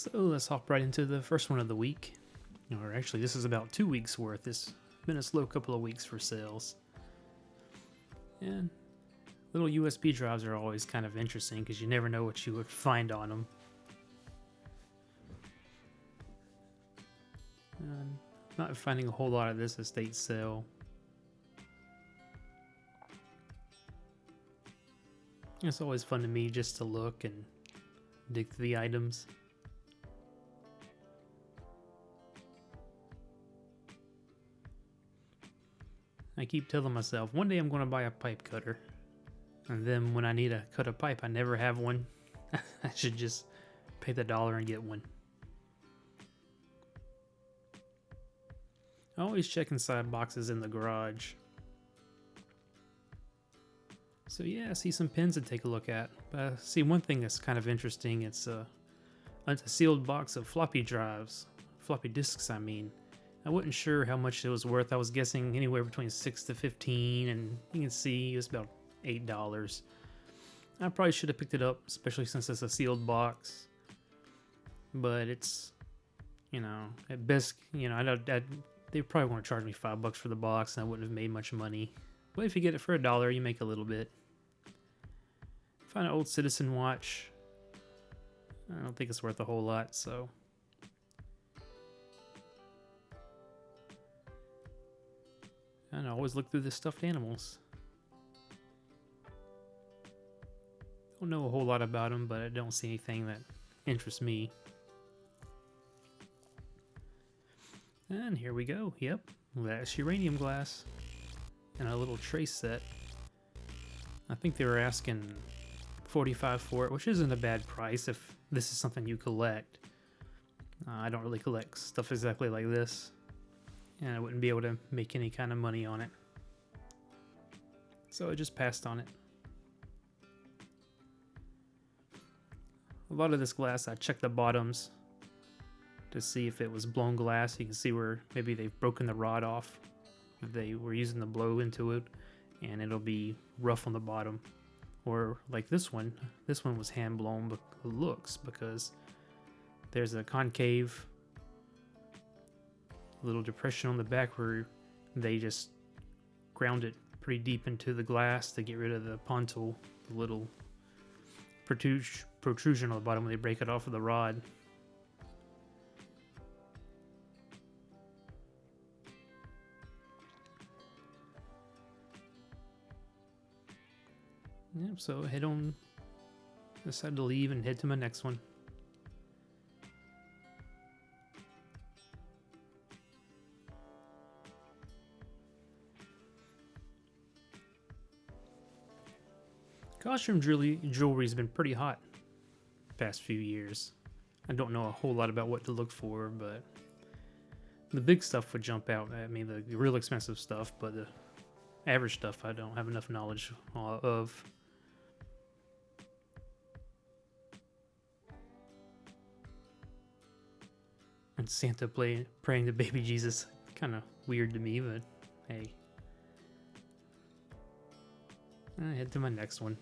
So let's hop right into the first one of the week. Or actually, this is about 2 weeks worth. It's been a slow couple of weeks for sales. And little USB drives are always kind of interesting because you never know what you would find on them. And not finding a whole lot of this estate sale. It's always fun to me just to look and dig through the items. I keep telling myself, one day I'm going to buy a pipe cutter. And then when I need to cut a pipe, I never have one. I should just pay the $1 and get one. I always check inside boxes in the garage. So yeah, I see some pins to take a look at. But I see one thing that's kind of interesting. It's a sealed box of floppy drives. Floppy disks, I mean. I wasn't sure how much it was worth. I was guessing anywhere between 6 to 15, and you can see it's about $8. I probably should have picked it up, especially since it's a sealed box. But it's, at best, they probably want to charge me $5 for the box, and I wouldn't have made much money. But if you get it for $1, you make a little bit. Find an old Citizen watch. I don't think it's worth a whole lot, so. And I always look through the stuffed animals. Don't know a whole lot about them, but I don't see anything that interests me. And here we go. Yep, that's uranium glass. And a little trace set. I think they were asking $45 for it, which isn't a bad price if this is something you collect. I don't really collect stuff exactly like this. And I wouldn't be able to make any kind of money on it. So I just passed on it. A lot of this glass, I checked the bottoms to see if it was blown glass. You can see where maybe they've broken the rod off. If they were using the blow into it, and it'll be rough on the bottom. Or like this one was hand blown, but looks, because there's a concave little depression on the back where they just ground it pretty deep into the glass to get rid of the pontil, the little protrusion on the bottom when they break it off of the rod. Yep, so decide to leave and head to my next one. Costume jewelry's been pretty hot the past few years. I don't know a whole lot about what to look for, but the big stuff would jump out at me, the real expensive stuff, but the average stuff I don't have enough knowledge of. And Santa praying to baby Jesus, kind of weird to me, but hey. I head to my next one.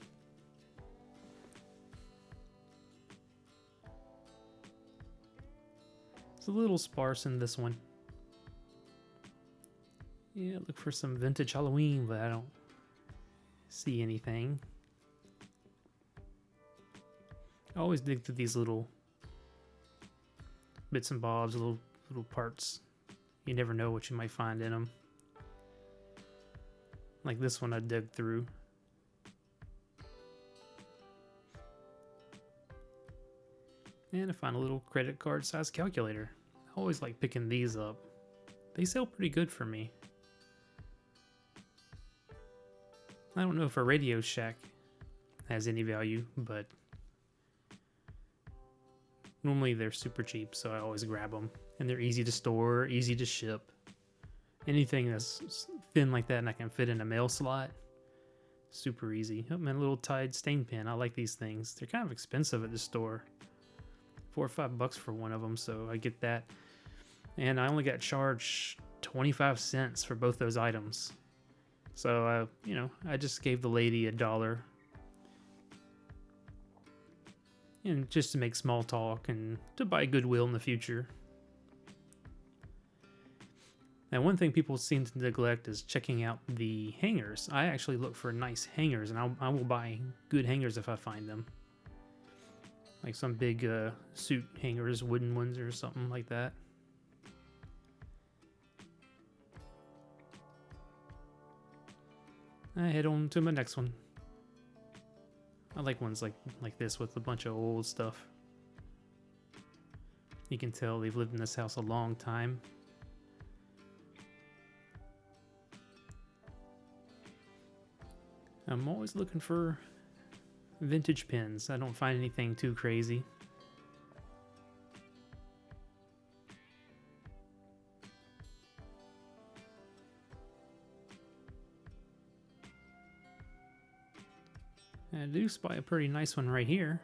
It's a little sparse in this one. Yeah, look for some vintage Halloween, but I don't see anything. I always dig through these little bits and bobs, little parts. You never know what you might find in them. Like this one I dug through. And I found a little credit card size calculator. I always like picking these up. They sell pretty good for me. I don't know if a Radio Shack has any value, but normally they're super cheap, so I always grab them. And they're easy to store, easy to ship. Anything that's thin like that and I can fit in a mail slot, super easy. Oh, man, a little Tide stain pen. I like these things. They're kind of expensive at the store. $4 or $5 for one of them, so I get that. And I only got charged 25 cents for both those items. So, I just gave the lady $1. and just to make small talk and to buy goodwill in the future. Now, one thing people seem to neglect is checking out the hangers. I actually look for nice hangers, and I will buy good hangers if I find them. Like some big suit hangers, wooden ones or something like that. I head on to my next one. I like ones like this with a bunch of old stuff. You can tell they've lived in this house a long time. I'm always looking for vintage pins. I don't find anything too crazy. I do spy a pretty nice one right here.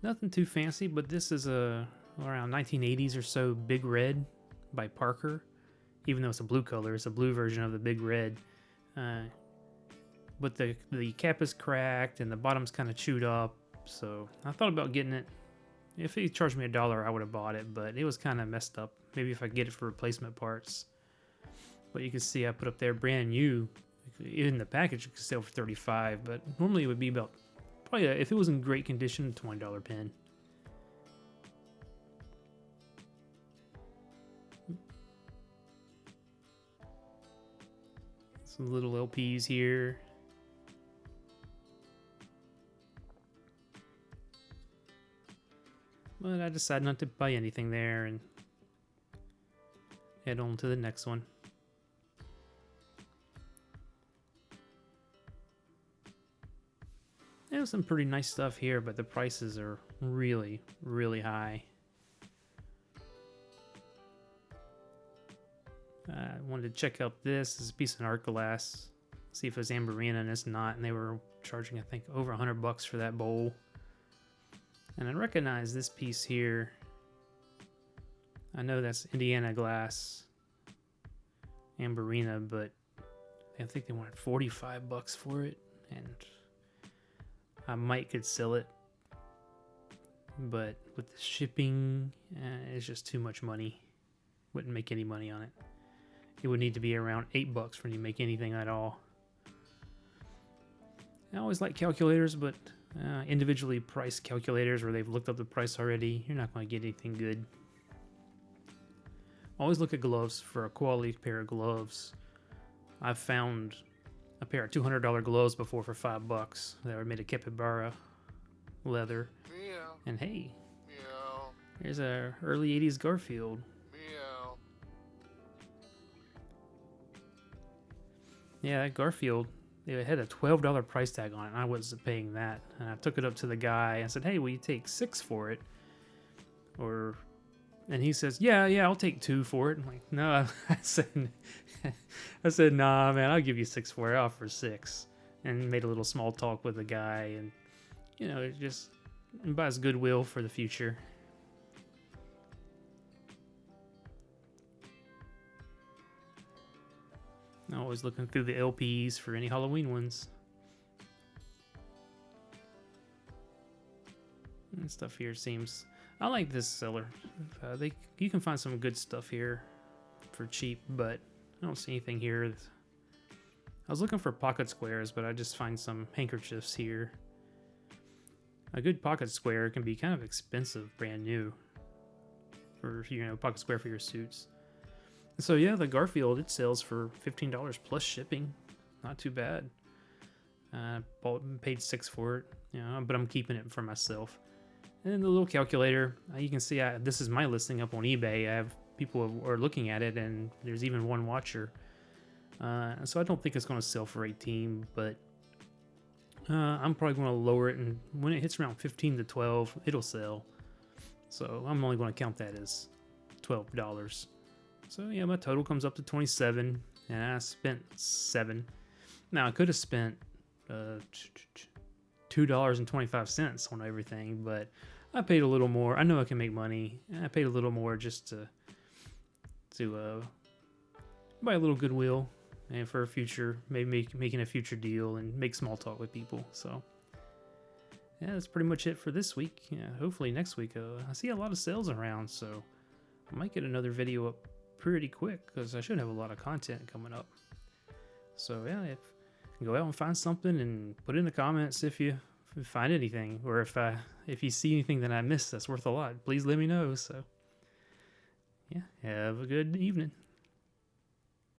Nothing too fancy, but this is a around 1980s or so Big Red by Parker. Even though it's a blue color, it's a blue version of the Big Red. But the cap is cracked and the bottom's kind of chewed up, so I thought about getting it. If he charged me $1, I would have bought it, but it was kind of messed up. Maybe if I get it for replacement parts. But you can see I put up there brand new. In the package, you could sell for $35, but normally it would be about probably if it was in great condition, $20 pin. Some little LPs here. But I decided not to buy anything there and head on to the next one. There's some pretty nice stuff here, but the prices are really, really high. I wanted to check out this. This is a piece of art glass. See if it's Amberina, and it's not. And they were charging, I think, over $100 for that bowl. And I recognize this piece here. I know that's Indiana glass, Amberina, but I think they wanted $45 for it, and I might could sell it, but with the shipping, it's just too much money. Wouldn't make any money on it. It would need to be around $8 for you to make anything at all. I always like calculators, but individually priced calculators where they've looked up the price already, you're not going to get anything good. Always look at gloves for a quality pair of gloves. I've found a pair of $200 gloves before for $5 that were made of capybara leather. Meow. And hey, Meow. there's a early 80s Garfield. Meow. Yeah, that Garfield, it had a $12 price tag on it, and I wasn't paying that. And I took it up to the guy. I said, hey, will you take $6 for it? And he says, yeah, I'll take $2 for it. I'm like, no, I said, nah, man, I'll give you $6 for it. I offer $6. And made a little small talk with the guy, and it just buys goodwill for the future. I'm always looking through the LPs for any Halloween ones. And stuff here seems... I like this seller. You can find some good stuff here for cheap, but I don't see anything here. I was looking for pocket squares, but I just find some handkerchiefs here. A good pocket square can be kind of expensive, brand new, for pocket square for your suits. So yeah, the Garfield, it sells for $15 plus shipping. Not too bad. Paid $6 for it, but I'm keeping it for myself. And then the little calculator, you can see this is my listing up on eBay. I have people who are looking at it, and there's even one watcher. So I don't think it's going to sell for $18, but I'm probably going to lower it, and when it hits around $15 to $12, it'll sell. So I'm only going to count that as $12. So yeah, my total comes up to $27, and I spent $7. Now I could have spent $2.25 on everything, but I paid a little more. I know I can make money. I paid a little more just to buy a little goodwill, and for a future, maybe making a future deal and make small talk with people. So yeah, that's pretty much it for this week. Yeah, hopefully next week. I see a lot of sales around, so I might get another video up pretty quick because I should have a lot of content coming up. So yeah, if go out and find something and put in the comments if you find anything, or if you see anything that I missed that's worth a lot, please let me know. So yeah, have a good evening.